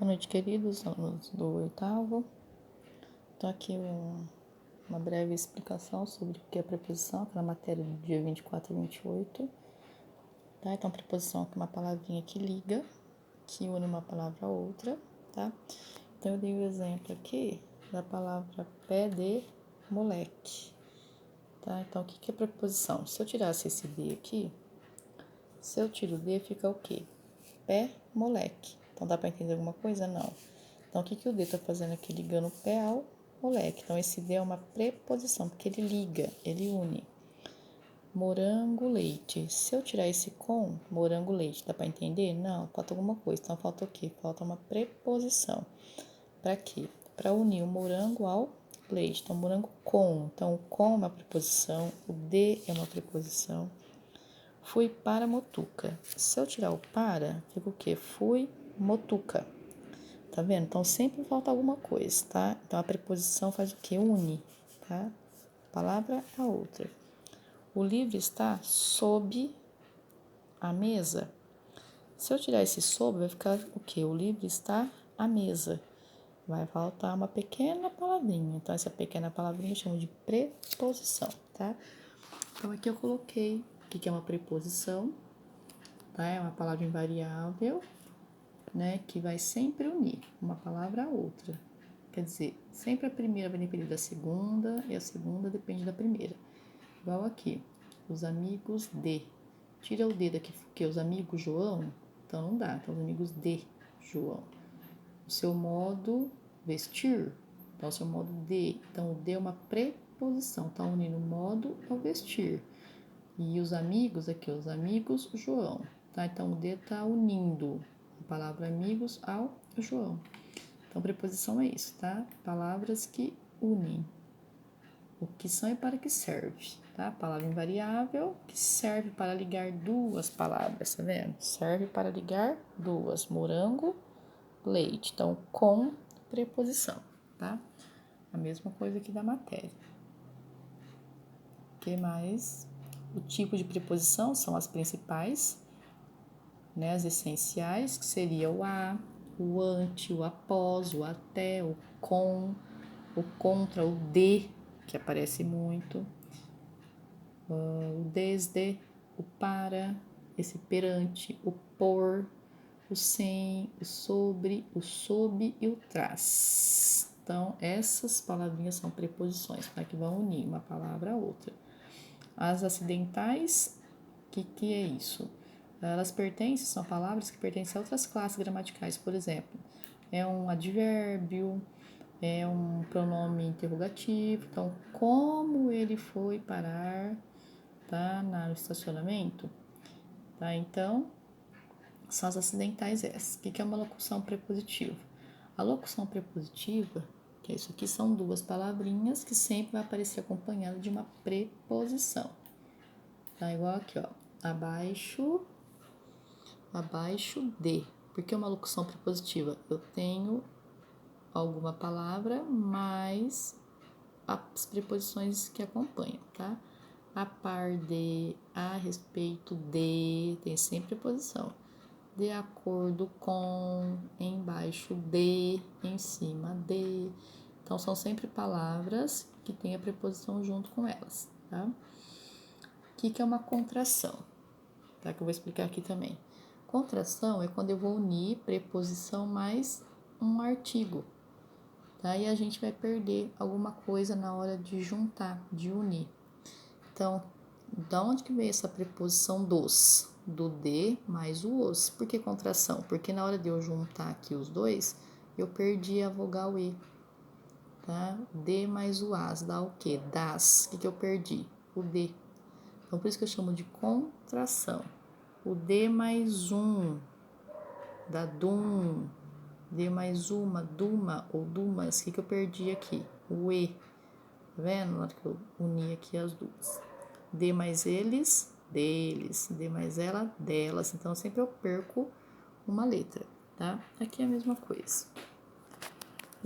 Boa noite, queridos alunos do oitavo. Então, aqui uma breve explicação sobre o que é preposição, que é na matéria do dia 24 e 28. Tá? Então, preposição é uma palavrinha que liga, que une uma palavra a outra, tá? Então, eu dei o exemplo aqui da palavra pé de moleque, tá? Então, o que é preposição? Se eu tirasse esse D aqui, se eu tiro o D, fica o quê? Pé, moleque. Então, dá para entender alguma coisa? Não. Então, o que o D está fazendo aqui? Ligando o pé ao moleque. Então, esse D é uma preposição, porque ele liga, ele une. Morango, leite. Se eu tirar esse com, morango, leite, dá para entender? Não, falta alguma coisa. Então, falta o quê? Falta uma preposição. Para quê? Para unir o morango ao leite. Então, morango com. Então, o com é uma preposição, o D é uma preposição. Fui para Motuca. Se eu tirar o para, fica o quê? Fui Motuca. Tá vendo? Então, sempre falta alguma coisa, tá? Então, a preposição faz o quê? Une, tá? Palavra a outra. O livro está sob a mesa. Se eu tirar esse sob, vai ficar o quê? O livro está à mesa. Vai faltar uma pequena palavrinha. Então, essa pequena palavrinha eu chamo de preposição, tá? Então, aqui eu coloquei o que é uma preposição, tá? É uma palavra invariável, né? Que vai sempre unir uma palavra a outra. Quer dizer, sempre a primeira vai depender da segunda e a segunda depende da primeira. Igual aqui, os amigos de. Tira o D daqui, porque os amigos João, então não dá. Então, os amigos de João. O seu modo vestir, então o seu modo de. Então, o de é uma preposição, tá unindo o modo ao vestir. E os amigos aqui, os amigos João, tá? Então, o de tá unindo a palavra amigos ao João. Então, preposição é isso, tá? Palavras que unem. O que são e para que serve, tá? Palavra invariável que serve para ligar duas palavras, tá vendo? Serve para ligar duas. Morango, leite. Então, com preposição, tá? A mesma coisa aqui da matéria. O que mais? O tipo de preposição são as principais, né? As essenciais, que seria o a, o ante, o após, o até, o com, o contra, o de, que aparece muito, o desde, o para, esse perante, o por, o sem, o sobre, o sob e o tras. Então, essas palavrinhas são preposições, tá? Que vão unir uma palavra a outra. As acidentais, o que é isso? Elas pertencem, são palavras que pertencem a outras classes gramaticais, por exemplo. É um advérbio, é um pronome interrogativo. Então, como ele foi parar, tá, no estacionamento? Tá, então, são as acidentais essas. O que é uma locução prepositiva? A locução prepositiva, que é isso aqui, são duas palavrinhas que sempre vai aparecer acompanhada de uma preposição. Tá igual aqui, ó. Abaixo de. Por que uma locução prepositiva? Eu tenho alguma palavra mais as preposições que acompanham, tá? A par de, a respeito de, tem sempre preposição. De acordo com, embaixo de, em cima de. Então, são sempre palavras que têm a preposição junto com elas, tá? O que é uma contração? Tá? Que eu vou explicar aqui também. Contração é quando eu vou unir preposição mais um artigo, tá? E a gente vai perder alguma coisa na hora de juntar, de unir. Então, da onde que veio essa preposição dos? Do de mais o os. Por que contração? Porque na hora de eu juntar aqui os dois, eu perdi a vogal E, tá? De mais o as dá o quê? Das. O que eu perdi? O de. Então, por isso que eu chamo de contração. O de mais um, da dum. De mais uma, duma ou dumas. O que eu perdi aqui? O E. Tá vendo? Na hora que eu uni aqui as duas. De mais eles, deles. De mais ela, delas. Então, sempre eu perco uma letra, tá? Aqui é a mesma coisa.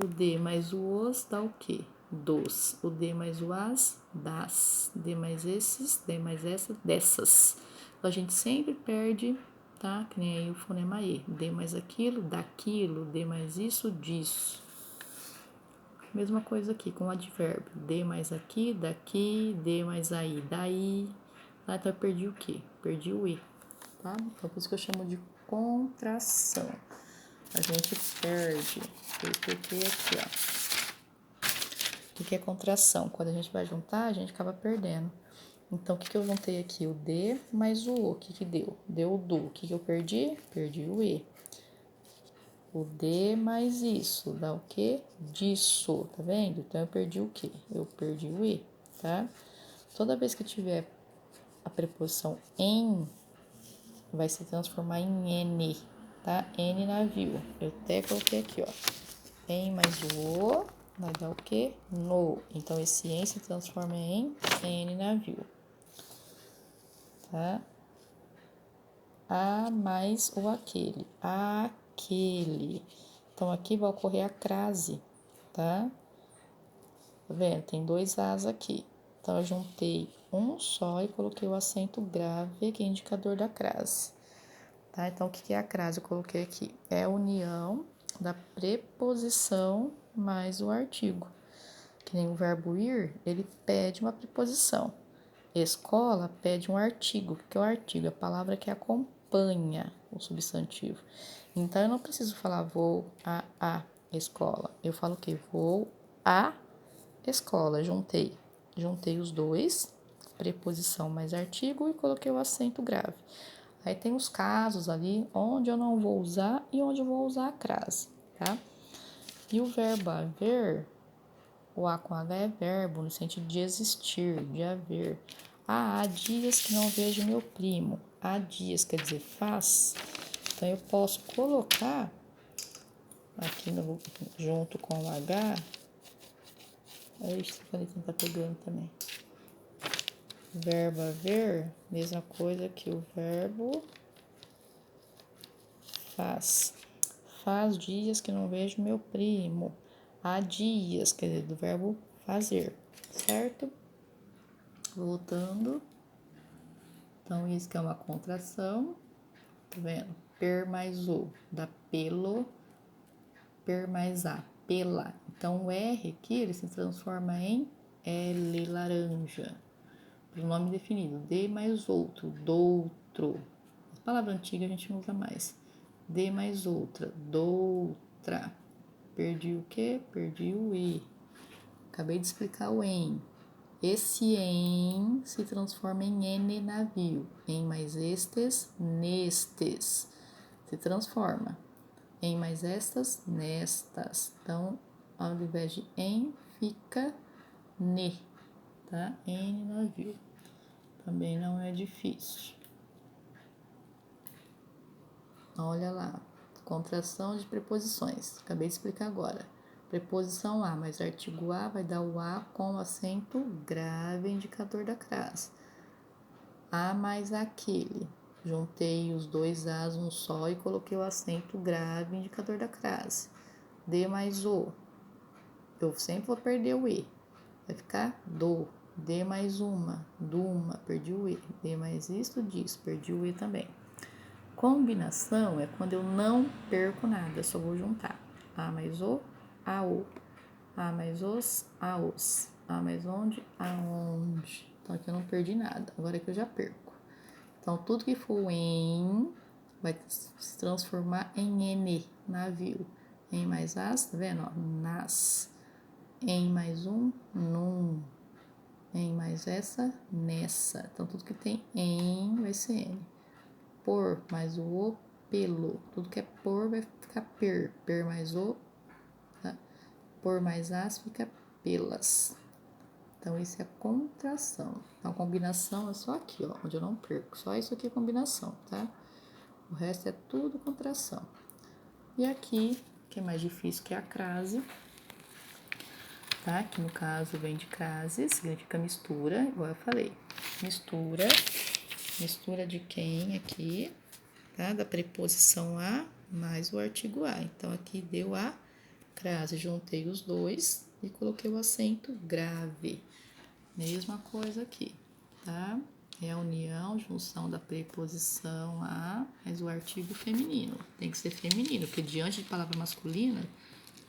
O de mais o os dá o quê? Dos. O de mais o as, das. De mais esses, de mais essa, dessas. Então, a gente sempre perde tá? Que nem aí o fonema E. D mais aquilo, daquilo, D mais isso, disso. Mesma coisa aqui com o advérbio. D mais aqui, daqui, D mais aí, daí. Ah, então eu perdi o quê? Perdi o E, tá? Então por isso que eu chamo de contração. A gente perde. Eu expliquei aqui, ó. O que é contração? Quando a gente vai juntar, a gente acaba perdendo. Então, o que eu juntei aqui? O D mais o O. O que deu? Deu o do. O que eu perdi? Perdi o E. O D mais isso. Dá o quê? Disso. Tá vendo? Então, eu perdi o quê? Eu perdi o E, tá? Toda vez que tiver a preposição em, vai se transformar em N, tá? N navio. Eu até coloquei aqui, ó. Em mais o O, vai dar o quê? No. Então, esse em se transforma em N navio. Tá? A mais o aquele. Aquele. Então, aqui vai ocorrer a crase, tá? Tá vendo? Tem dois As aqui. Então, eu juntei um só e coloquei o acento grave, que é indicador da crase. Tá? Então, o que é a crase? Eu coloquei aqui. É a união da preposição mais o artigo. Que nem o verbo ir, ele pede uma preposição. Escola pede um artigo. O que é o artigo? É a palavra que acompanha o substantivo. Então, eu não preciso falar vou a escola. Eu falo o quê? Vou a escola. Juntei os dois, preposição mais artigo, e coloquei o acento grave. Aí tem os casos ali onde eu não vou usar e onde eu vou usar a crase, tá? E o verbo haver, o A com H é verbo, no sentido de existir, de haver. Há dias que não vejo meu primo. Há dias, quer dizer, faz. Então, eu posso colocar aqui junto com o H. Ixi, a caneta não tá pegando também. Verbo haver, mesma coisa que o verbo faz. Faz dias que não vejo meu primo. Há dias, quer dizer, do verbo fazer, certo? Voltando. Então, isso que é uma contração. Tá vendo? Per mais o, dá pelo. Per mais a, pela. Então, o R aqui, ele se transforma em L, laranja. Pronome definido. D mais outro, doutro. As palavras antigas a gente não usa mais. D mais outra, doutra. Perdi o quê? Perdi o E. Acabei de explicar o em. Esse em se transforma em N navio. Em mais estes, nestes. Se transforma. Em mais estas, nestas. Então, ao invés de em, fica ne. Tá? N navio. Também não é difícil. Olha lá. Contração de preposições. Acabei de explicar agora. Preposição A mais artigo A vai dar o A com acento grave, indicador da crase. A mais aquele. Juntei os dois As num só e coloquei o acento grave, indicador da crase. D mais o. Eu sempre vou perder o E. Vai ficar do. D mais uma. Duma. Perdi o E. D mais isso, disso. Perdi o E também. Combinação é quando eu não perco nada. Eu só vou juntar. A mais o. A o. A mais os. A os. A mais onde. Aonde. Então aqui eu não perdi nada. Agora aqui eu já perco. Então, tudo que for em vai se transformar em N, navio. Em mais as, tá vendo? Ó, nas. Em mais um, num. Em mais essa, nessa. Então, tudo que tem em vai ser N. Por mais o, pelo. Tudo que é por vai ficar per. Per mais o, tá? Por mais as fica pelas. Então, isso é a contração. Então, a combinação é só aqui, ó, onde eu não perco. Só isso aqui é combinação, tá? O resto é tudo contração. E aqui, que é mais difícil, que é a crase, tá? Que no caso vem de crase, significa mistura, igual eu falei. Mistura. Mistura de quem aqui, tá? Da preposição a mais o artigo a. Então, aqui deu a crase. Juntei os dois e coloquei o acento grave. Mesma coisa aqui, tá? É a união, junção da preposição a, mais o artigo feminino. Tem que ser feminino, porque diante de palavra masculina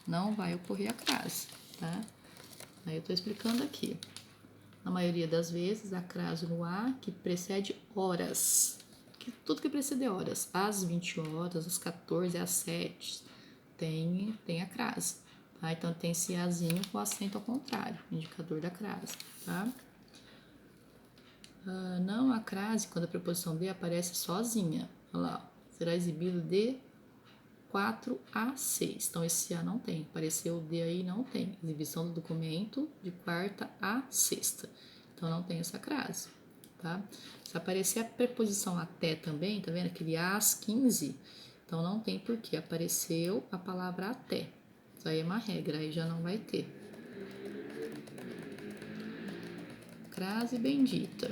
não vai ocorrer a crase, tá? Aí eu tô explicando aqui. Na maioria das vezes, a crase no a que precede horas. Tudo que precede horas. Às 20 horas, às 14, às 7, tem a crase. Tá? Então, tem esse azinho com acento ao contrário, indicador da crase, tá? Não a crase, quando a preposição de aparece sozinha. Olha lá, será exibido de 4 a 6. Então, esse a não tem. Apareceu o de aí, não tem. Exibição do documento de quarta a sexta. Então, não tem essa crase, tá? Se aparecer a preposição até também, tá vendo? Aquele às 15. Então, não tem porquê. Apareceu a palavra até. Isso aí é uma regra, aí já não vai ter. Crase bendita.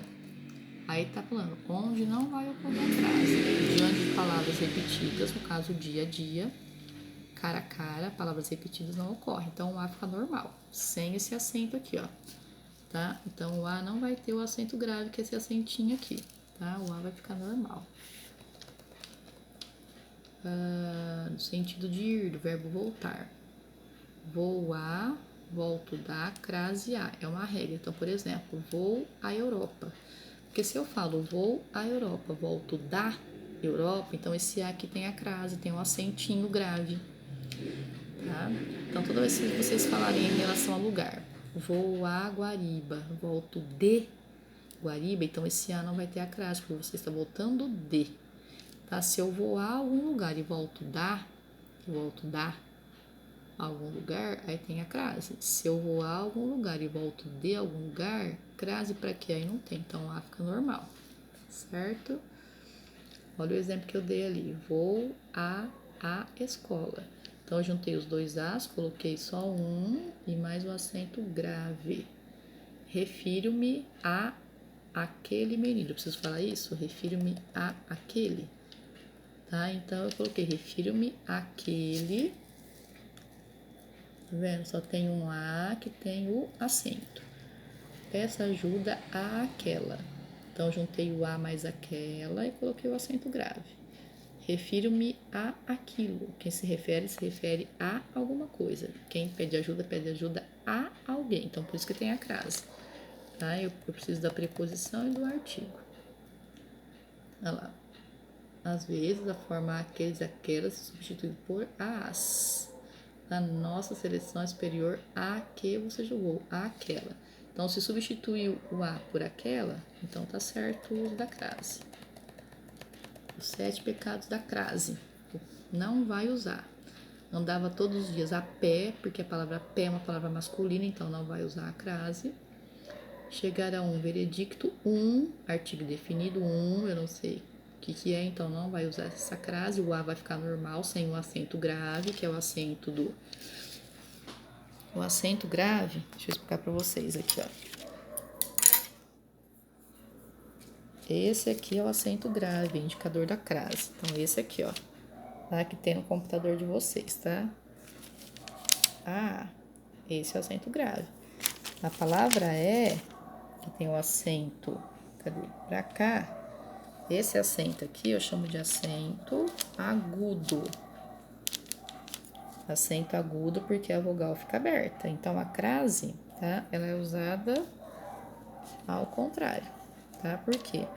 Aí tá falando, onde não vai ocorrer a crase. Diante de palavras repetidas, no caso dia a dia, cara a cara, palavras repetidas não ocorrem. Então o A fica normal, sem esse acento aqui, ó. Tá? Então o A não vai ter o acento grave, que é esse acentinho aqui, tá? O A vai ficar normal. No sentido de ir, do verbo voltar. Vou a, volto da, crase a. É uma regra. Então, por exemplo, vou à Europa. Porque se eu falo vou à Europa, volto da Europa, então esse A aqui tem a crase, tem um acentinho grave. Tá? Então, toda vez que vocês falarem em relação ao lugar, vou a Guariba, volto de Guariba, então esse A não vai ter a crase, porque você está voltando de. Tá? Se eu vou a algum lugar e volto da algum lugar, aí tem a crase. Se eu vou a algum lugar e volto de algum lugar, crase para quê? Aí não tem, então A fica normal, certo? Olha o exemplo que eu dei ali, vou a escola. Então, eu juntei os dois As, coloquei só um e mais o acento grave. Refiro-me a aquele menino. Eu preciso falar isso? Refiro-me a aquele. Tá? Então, eu coloquei refiro-me àquele. Tá vendo? Só tem um A que tem o acento. Peça ajuda a aquela. Então, juntei o A mais aquela e coloquei o acento grave. Refiro-me a aquilo. Quem se refere a alguma coisa. Quem pede ajuda a alguém. Então, por isso que tem a crase. Tá? Eu preciso da preposição e do artigo. Olha lá. Às vezes, a forma aqueles, aquelas se substitui por as. Na nossa seleção superior, a que você jogou, a aquela. Então, se substituir o a por aquela, então tá certo o uso da crase. Os 7 pecados da crase. Não vai usar. Andava todos os dias a pé, porque a palavra pé é uma palavra masculina, então não vai usar a crase. Chegar a um veredicto, artigo definido, eu não sei o que é, então não vai usar essa crase. O A vai ficar normal, sem o acento grave, que é o acento do... O acento grave, deixa eu explicar para vocês aqui, ó. Esse aqui é o acento grave, indicador da crase. Então, esse aqui, ó, tá? Que tem no computador de vocês, tá? Esse é o acento grave. A palavra que tem o acento, cadê? Pra cá. Esse acento aqui eu chamo de acento agudo. Acento agudo porque a vogal fica aberta. Então, a crase, tá? Ela é usada ao contrário, tá? Por quê?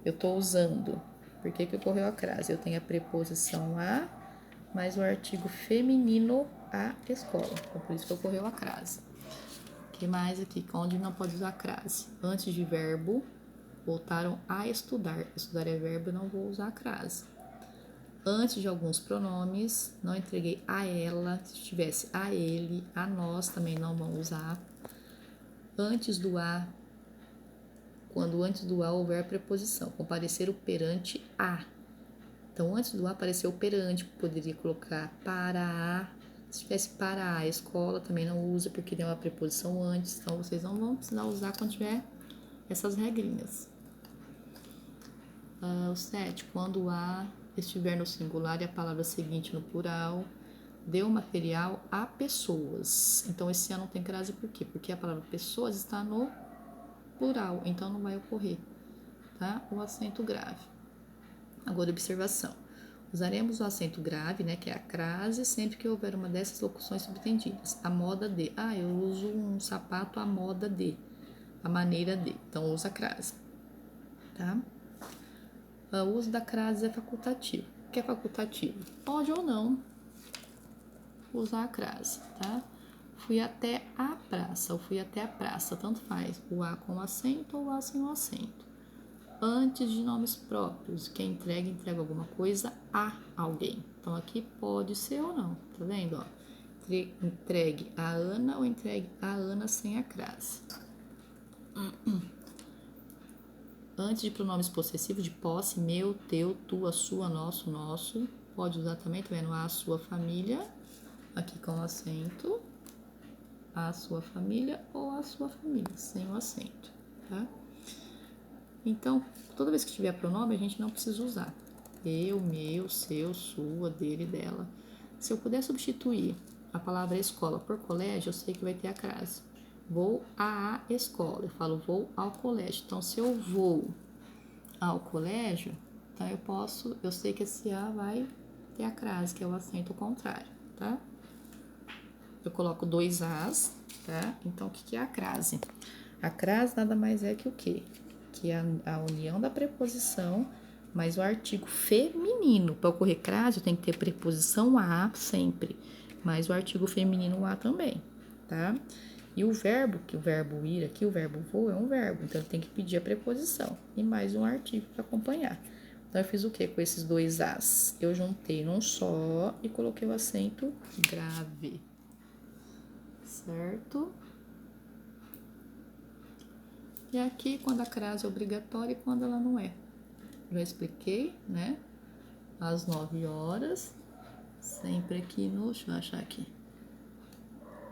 Eu tô usando. Por que ocorreu a crase? Eu tenho a preposição a, mais o artigo feminino a escola. Então, por isso que ocorreu a crase. O que mais aqui? Onde não pode usar crase? Antes de verbo, voltaram a estudar. Estudar é verbo, eu não vou usar a crase. Antes de alguns pronomes, não entreguei a ela. Se tivesse a ele, a nós também não vão usar. Antes do a, quando antes do a houver a preposição, comparecer o perante a. Então, antes do a apareceu o perante, poderia colocar para a. Se tivesse para a escola, também não usa, porque tem uma preposição antes. Então, vocês não vão precisar usar quando tiver essas regrinhas. O 7, quando a estiver no singular e a palavra seguinte no plural, dê o material a pessoas. Então, esse a não tem crase por quê? Porque a palavra pessoas está no plural, então não vai ocorrer. tá? O acento grave. Agora, observação. Usaremos o acento grave, né, que é a crase, sempre que houver uma dessas locuções subtendidas. A moda de. Eu uso um sapato à moda de. A maneira de. Então, usa a crase, tá? O uso da crase é facultativo. O que é facultativo? Pode ou não usar a crase, tá? Fui até a praça, ou fui até a praça, tanto faz. O A com acento ou o A sem o acento. Antes de nomes próprios, quem entrega alguma coisa a alguém. Então, aqui pode ser ou não, tá vendo? Ó, entregue a Ana ou entregue a Ana sem a crase. Antes de pronomes possessivos de posse, meu, teu, tua, sua, nosso. Pode usar também, tá vendo? A sua família, aqui com acento. A sua família ou a sua família, sem o acento, tá? Então, toda vez que tiver pronome, a gente não precisa usar. Eu, meu, seu, sua, dele, dela. Se eu puder substituir a palavra escola por colégio, eu sei que vai ter a crase. Vou à escola, eu falo vou ao colégio. Então, se eu vou ao colégio, então eu sei que esse A vai ter a crase, que é o acento contrário, tá? Eu coloco 2 As, tá? Então, o que é a crase? A crase nada mais é que o quê? Que é a união da preposição mais o artigo feminino. Para ocorrer crase, eu tenho que ter preposição a sempre, mais o artigo feminino a também, tá? E o verbo, que o verbo ir aqui, o verbo vou, é um verbo, então eu tenho que pedir a preposição e mais um artigo para acompanhar. Então, eu fiz o que com esses 2 As? Eu juntei num só e coloquei o acento grave, certo? E aqui, quando a crase é obrigatória e quando ela não é. Já expliquei, né? Às 9 horas, sempre aqui no... Deixa eu achar aqui.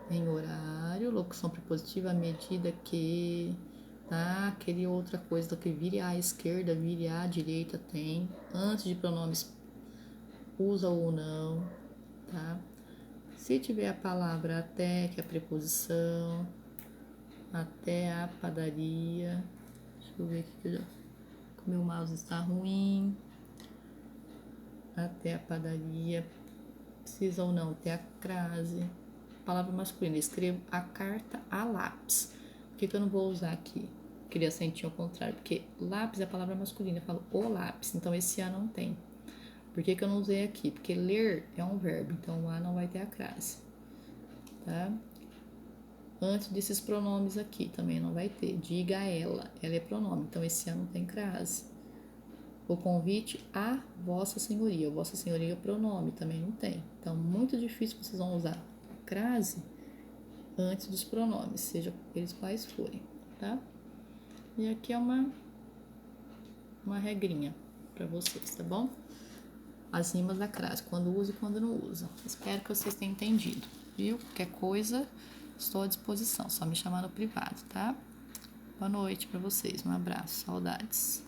Em horário, locução prepositiva à medida que... Tá? Aquele outra coisa que vire à esquerda, vire à direita, tem. Antes de pronomes, usa ou não, tá? Se tiver a palavra até, que é a preposição, até a padaria. Deixa eu ver aqui que o meu mouse está ruim. Até a padaria. Precisa ou não ter a crase. Palavra masculina. Escrevo a carta a lápis. Por que eu não vou usar aqui? Queria acentinho ao contrário. Porque lápis é a palavra masculina. Eu falo o lápis. Então esse A não tem. Por que eu não usei aqui? Porque ler é um verbo. Então o A não vai ter a crase. Tá? Antes desses pronomes aqui também não vai ter. Diga a ela. Ela é pronome. Então esse A não tem crase. O convite a Vossa Senhoria. Vossa Senhoria é pronome, também não tem. Então, muito difícil vocês vão usar a crase antes dos pronomes, seja eles quais forem, tá? E aqui é uma regrinha para vocês, tá bom? As rimas da crase, quando usa e quando não usa. Espero que vocês tenham entendido, viu? Qualquer coisa, estou à disposição. Só me chamar no privado, tá? Boa noite para vocês. Um abraço. Saudades.